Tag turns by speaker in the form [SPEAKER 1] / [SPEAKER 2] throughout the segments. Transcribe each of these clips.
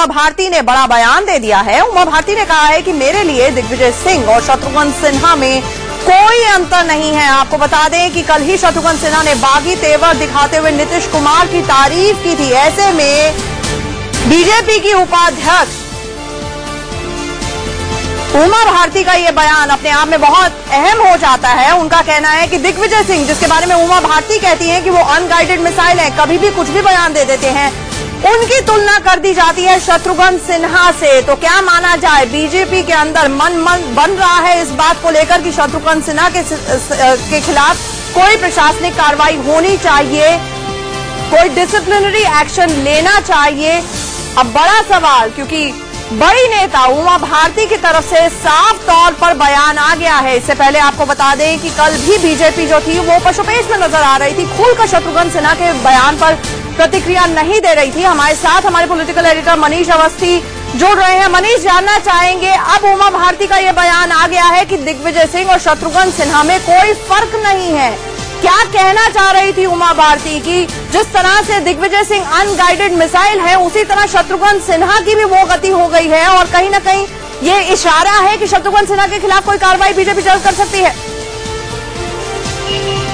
[SPEAKER 1] भारती ने बड़ा बयान दे दिया है। उमा भारती ने कहा है कि मेरे लिए दिग्विजय सिंह और शत्रुघ्न सिन्हा में कोई अंतर नहीं है। आपको बता दें कि कल ही शत्रुघ्न सिन्हा ने बागी तेवर दिखाते हुए नीतीश कुमार की तारीफ की थी। ऐसे में बीजेपी की उपाध्यक्ष उमा भारती का ये बयान अपने आप में बहुत अहम हो जाता है। उनका कहना है कि दिग्विजय सिंह, जिसके बारे में उमा भारती कहती हैं कि वो अनगाइडेड मिसाइल है, कभी भी कुछ भी बयान दे देते हैं, उनकी तुलना कर दी जाती है शत्रुघ्न सिन्हा से। तो क्या माना जाए, बीजेपी के अंदर मन बन रहा है इस बात को लेकर कि शत्रुघ्न सिन्हा के खिलाफ कोई प्रशासनिक कार्रवाई होनी चाहिए, कोई डिसिप्लिनरी एक्शन लेना चाहिए। अब बड़ा सवाल, क्योंकि बड़ी नेता उमा भारती की तरफ से साफ तौर पर बयान आ गया है। इससे पहले आपको बता दें कि कल भी बीजेपी जो थी वो पशुपेश में नजर आ रही थी, खुलकर शत्रुघ्न सिन्हा के बयान पर प्रतिक्रिया नहीं दे रही थी। हमारे साथ हमारे पॉलिटिकल एडिटर मनीष अवस्थी जुड़ रहे हैं। मनीष, जानना चाहेंगे, अब उमा भारती का ये बयान आ गया है कि दिग्विजय सिंह और शत्रुघ्न सिन्हा में कोई फर्क नहीं है। क्या कहना चाह रही थी उमा भारती की जिस तरह से दिग्विजय सिंह अनगाइडेड मिसाइल है, उसी तरह शत्रुघ्न सिन्हा की भी वो गति हो गई है और कहीं न कहीं ये इशारा है कि शत्रुघ्न सिन्हा के खिलाफ कोई कार्रवाई बीजेपी जल्द कर सकती है।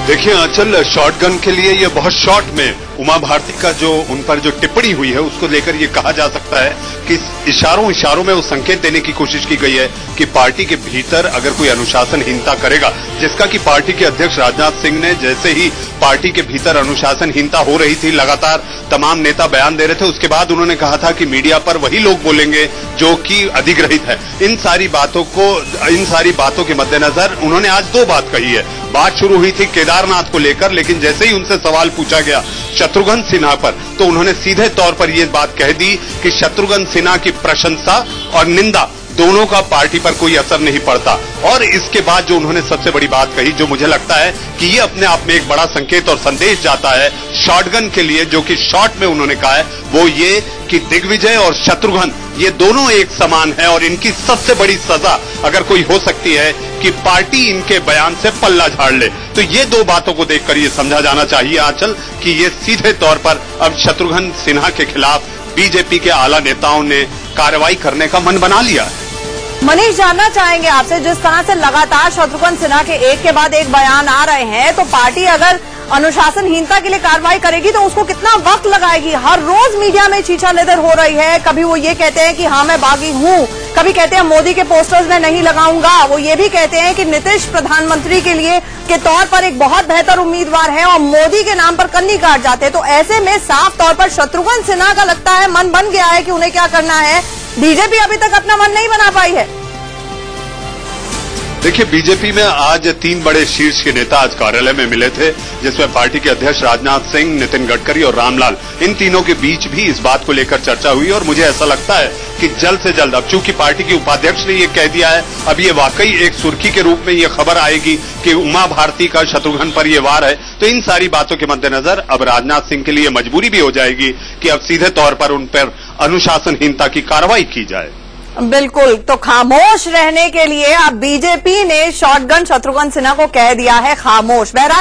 [SPEAKER 2] देखिए आंचल, शॉटगन के लिए ये बहुत शॉर्ट में उमा भारती का जो उन पर जो टिप्पणी हुई है उसको लेकर ये कहा जा सकता है कि इशारों में वो संकेत देने की कोशिश की गई है कि पार्टी के भीतर अगर कोई अनुशासनहीनता करेगा, जिसका कि पार्टी के अध्यक्ष राजनाथ सिंह ने जैसे ही पार्टी के भीतर अनुशासनहीनता हो रही थी, लगातार तमाम नेता बयान दे रहे थे, उसके बाद उन्होंने कहा था कि मीडिया पर वही लोग बोलेंगे जो कि अधिग्रहित है। इन सारी बातों के मद्देनजर उन्होंने आज दो बात कही है। बात शुरू हुई थी केदारनाथ को लेकर, लेकिन जैसे ही उनसे सवाल पूछा गया शत्रुघ्न सिन्हा पर, तो उन्होंने सीधे तौर पर यह बात कह दी कि शत्रुघ्न सिन्हा की प्रशंसा और निंदा दोनों का पार्टी पर कोई असर नहीं पड़ता। और इसके बाद जो उन्होंने सबसे बड़ी बात कही, जो मुझे लगता है कि ये अपने आप में एक बड़ा संकेत और संदेश जाता है शॉटगन के लिए, जो कि शॉर्ट में उन्होंने कहा है, वो ये कि दिग्विजय और शत्रुघ्न ये दोनों एक समान है और इनकी सबसे बड़ी सजा अगर कोई हो सकती है कि पार्टी इनके बयान से पल्ला झाड़ ले। तो ये दो बातों को देखकर ये समझा जाना चाहिए आंचल कि ये सीधे तौर पर अब शत्रुघ्न सिन्हा के खिलाफ बीजेपी के आला नेताओं ने कार्रवाई करने का मन बना लिया है।
[SPEAKER 1] मनीष, जानना चाहेंगे आपसे, जिस तरह से लगातार शत्रुघ्न सिन्हा के एक के बाद एक बयान आ रहे हैं, तो पार्टी अगर अनुशासनहीनता के लिए कार्रवाई करेगी तो उसको कितना वक्त लगाएगी? हर रोज मीडिया में चीचा लेदर हो रही है। कभी वो ये कहते हैं कि हाँ मैं बागी हूँ, कभी कहते हैं मोदी के पोस्टर्स में नहीं लगाऊंगा, वो ये भी कहते हैं कि नीतीश प्रधानमंत्री के लिए के तौर पर एक बहुत बेहतर उम्मीदवार है और मोदी के नाम पर कन्नी काट जाते हैं। तो ऐसे में साफ तौर पर शत्रुघ्न सिन्हा का लगता है मन बन गया है कि उन्हें क्या करना है। बीजेपी अभी तक अपना मन नहीं बना पाई है।
[SPEAKER 2] देखिए, बीजेपी में आज 3 बड़े शीर्ष के नेता आज कार्यालय में मिले थे, जिसमें पार्टी के अध्यक्ष राजनाथ सिंह, नितिन गडकरी और रामलाल, इन तीनों के बीच भी इस बात को लेकर चर्चा हुई। और मुझे ऐसा लगता है कि जल्द से जल्द, अब चूंकि पार्टी की उपाध्यक्ष ने ये कह दिया है, अब ये वाकई एक सुर्खी के रूप में ये खबर आएगी कि उमा भारती का शत्रुघ्न पर ये वार है। तो इन सारी बातों के मद्देनजर अब राजनाथ सिंह के लिए मजबूरी भी हो जाएगी कि अब सीधे तौर पर उन पर अनुशासनहीनता की कार्रवाई की जाए।
[SPEAKER 1] बिल्कुल, तो खामोश रहने के लिए अब बीजेपी ने शॉटगन शत्रुघ्न सिन्हा को कह दिया है खामोश। बहरहाल